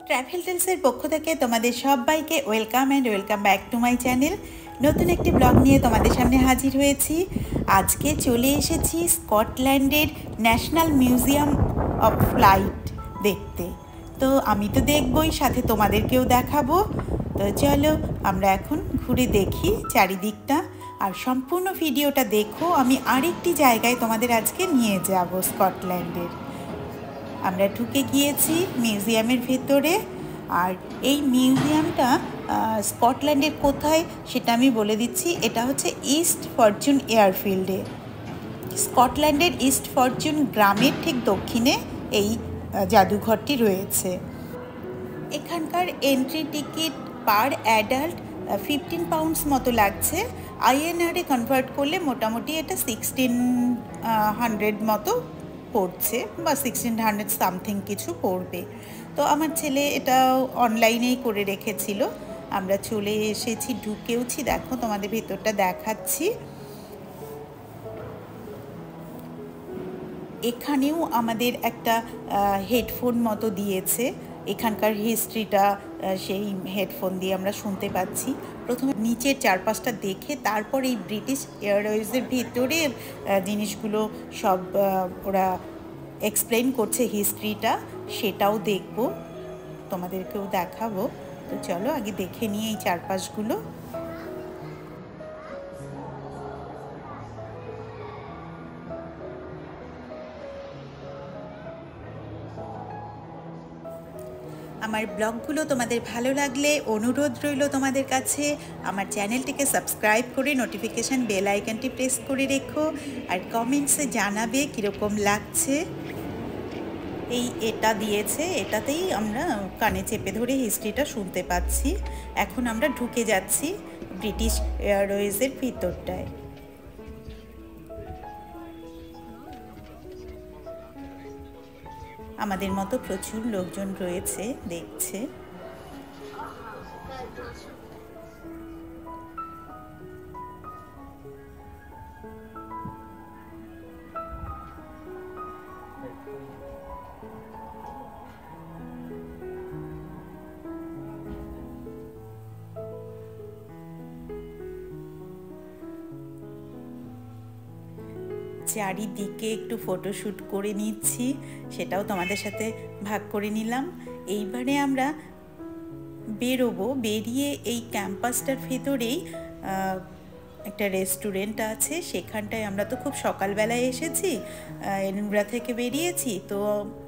Travel টেলসের পক্ষ থেকে তোমাদের সবাইকে welcome and welcome back to my channel. নতুন একটি ব্লগ নিয়ে তোমাদের সামনে হাজির হয়েছি। আজকে চলে এসেছি স্কটল্যান্ডের ন্যাশনাল মিউজিয়াম অফ লাইট দেখতে। তো আমি তো দেখবই, সাথে তোমাদেরকেও দেখাবো। তো চলো আমরা এখন ঘুরে দেখি চারিদিকটা, আর সম্পূর্ণ ভিডিওটা দেখো। আমি আরেকটি জায়গায় তোমাদের আজকে নিয়ে যাব স্কটল্যান্ডের। আমরা ঢুকে গিয়েছি মিউজিয়ামের ভেতরে, আর এই মিউজিয়ামটা স্কটল্যান্ডের কোথায় সেটা আমি বলে দিচ্ছি। এটা হচ্ছে ইস্ট ফরচুন এয়ারফিল্ডে। স্কটল্যান্ডের ইস্ট ফরচুন গ্রামের ঠিক দক্ষিণে এই জাদুঘরটি রয়েছে। এখানকার এন্ট্রি টিকিট পার অ্যাডাল্ট 15 পাউন্ডস মতো লাগছে। আইএনআরে কনভার্ট করলে মোটামুটি এটা 1600 মতো পড়ছে, বা 1600 সামথিং কিছু পড়বে। তো আমার ছেলে এটা অনলাইনেই করে রেখেছিল। আমরা চলে এসেছি, ঢুকেওছি। দেখো তোমাদের ভেতরটা দেখাচ্ছি। এখানেও আমাদের একটা হেডফোন মতো দিয়েছে। এখানকার হিস্ট্রিটা সেই হেডফোন দিয়ে আমরা শুনতে পাচ্ছি। প্রথমে নিচের চারপাশটা দেখে তারপর এই ব্রিটিশ এয়ারওয়েজের ভিতরের জিনিসগুলো সব ওরা এক্সপ্লেন করছে, হিস্ট্রিটা, সেটাও দেখব, তোমাদেরকেও দেখাবো। তো চলো আগে দেখে নিয়ে এই চারপাশগুলো। আমার ব্লগগুলো তোমাদের ভালো লাগলে অনুরোধ রইল তোমাদের কাছে আমার চ্যানেলটিকে সাবস্ক্রাইব করে নোটিফিকেশান বেল আইকনটি প্রেস করে রেখো, আর কমেন্টসে জানাবে কীরকম লাগছে। এটা দিয়েছে, এটাতেই আমরা কানে চেপে ধরে হিস্ট্রিটা শুনতে পাচ্ছি। এখন আমরা ঢুকে যাচ্ছি ব্রিটিশ এয়ারওয়েজের ভিতরটায়। আমাদের মতো প্রচুর লোকজন রয়েছে, দেখছে। চারিদিকে একটু ফটোশ্যুট করে নিচ্ছি, সেটাও তোমাদের সাথে ভাগ করে নিলাম। এইবারে আমরা বেরোবো। বেরিয়ে এই ক্যাম্পাসটার ভেতরেই একটা রেস্টুরেন্ট আছে, সেখানটায় আমরা তো খুব সকালবেলায় এসেছি, এডিনবরা থেকে বেরিয়েছি, তো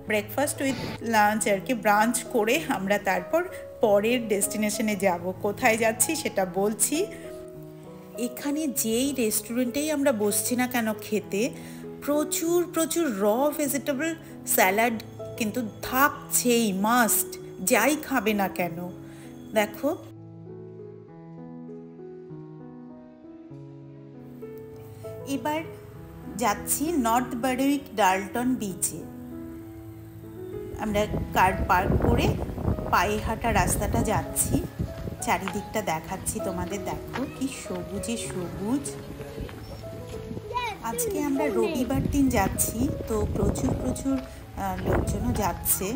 ব্রেকফাস্ট উইথ লাঞ্চ আর কি ব্রাঞ্চ করে আমরা তারপর পরের ডেস্টিনেশনে যাব। কোথায় যাচ্ছি সেটা বলছি। এখানে যেই রেস্টুরেন্টেই আমরা বসছি না কেন খেতে, প্রচুর প্রচুর র ভেজিটেবল স্যালাড কিন্তু থাকছেই, মাস্ট, যাই খাবে না কেন। দেখো এবার যাচ্ছি নর্থ বারউইক ডাল্টন বিচে। আমরা কার পার্ক করে পায়ে হাঁটা রাস্তাটা যাচ্ছি, চারিদিকটা দেখাচ্ছি তোমাদের। দেখো কি সবুজে সবুজ। আজকে আমরা রবিবার দিন যাচ্ছি, তো প্রচুর প্রচুর লোকজনও যাচ্ছে।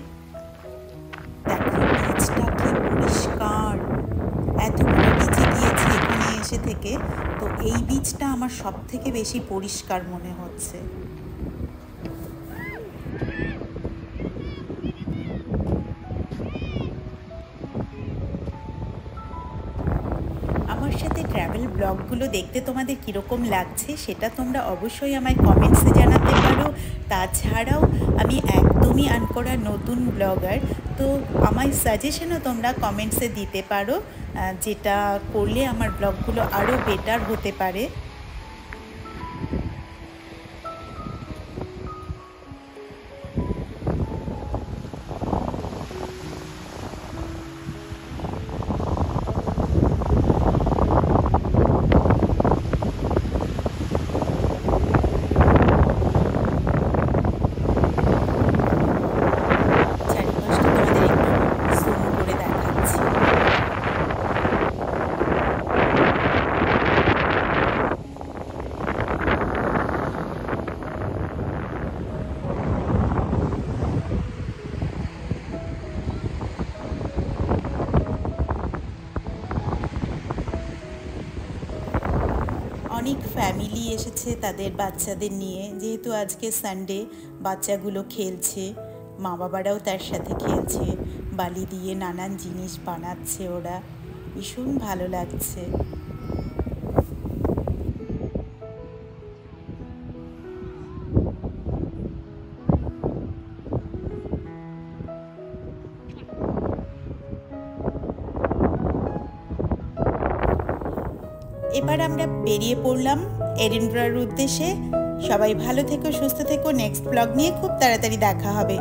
দেখো বিচটা কি পরিষ্কার। এতগুলো বিচে গিয়েছি এখানে এসে থেকে, তো এই বিচটা আমার সব থেকে বেশি পরিষ্কার মনে হচ্ছে। আমার সাথে ট্রাভেল ব্লগগুলো দেখতে তোমাদের কীরকম লাগছে সেটা তোমরা অবশ্যই আমায় কমেন্টসে জানাতে পারো। তাছাড়াও আমি একদমই আনকরা নতুন ব্লগার, তো আমার সাজেশনও তোমরা কমেন্টসে দিতে পারো, যেটা করলে আমার ব্লগগুলো আরও বেটার হতে পারে। অনেক ফ্যামিলি এসেছে তাদের বাচ্চাদের নিয়ে, যেহেতু আজকে সানডে। বাচ্চাগুলো খেলছে, মা বাবারাও তার সাথে খেলছে, বালি দিয়ে নানান জিনিস বানাচ্ছে ওরা, ভীষণ ভালো লাগছে। এবার আমরা বেরিয়ে পড়লাম এডিনবরার উদ্দেশ্যে। সবাই ভালো থেকো, সুস্থ থেকো। নেক্সট ব্লগ নিয়ে খুব তাড়াতাড়ি দেখা হবে।